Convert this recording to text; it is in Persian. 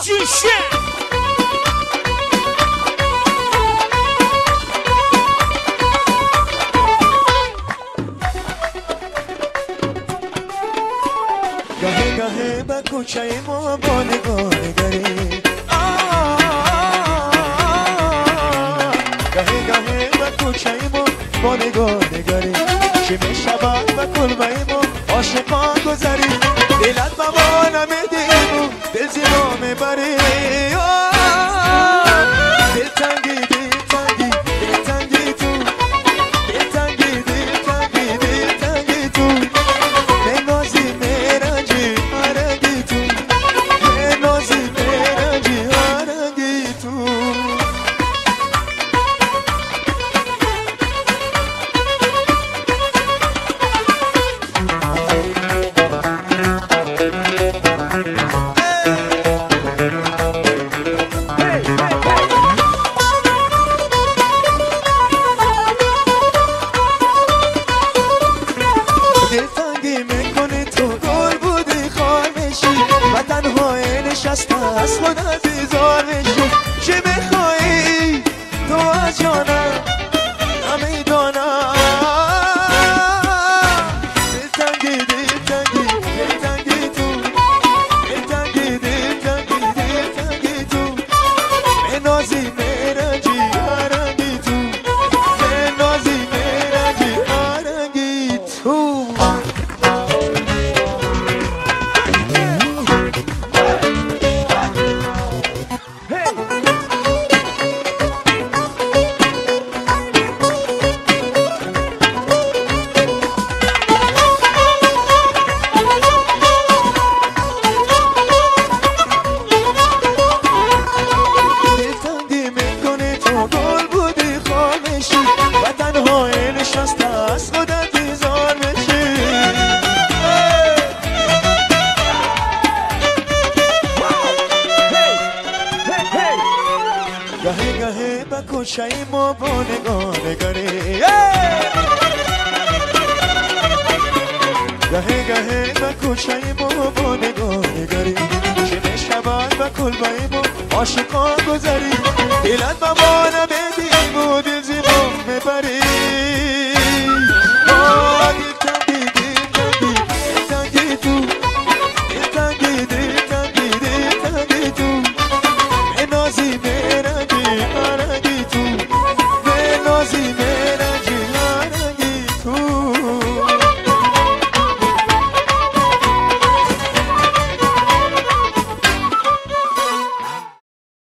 Magician. گاهی گاهی به کوچه ما با نگاه نگری گاهی گاهی به کوچه ما با نگاه نگری شب شبان و کلبه ما عاشقان گذری دلت با ما نمیدیم و دل زیرا میبری دل تنگی دل تنگی دل تنگی تو دل تنگی دل تنگی دل تنگی تو نازی میرنجی هرگی تو نازی میرنجی هرگی تو نشسته از خودت بیزار میشی چی میخوایی تو از جانم نمیدانم دل تنگی دل تنگی دل تنگی تو دل تنگی دل تنگی دل تنگی تو منازی میرنجی هرنگی تو منازی میرنجی هرنگی تو و تنهای نشسته از خودت بیزار میشی گاهی گاهی به کوچه ما با نگاه نگری گاهی گاهی به کوچه ما با نگاه نگری شب شبان و کلبه ما عاشقان گذری دلت با ما نمیدیم و دل زیبا میبری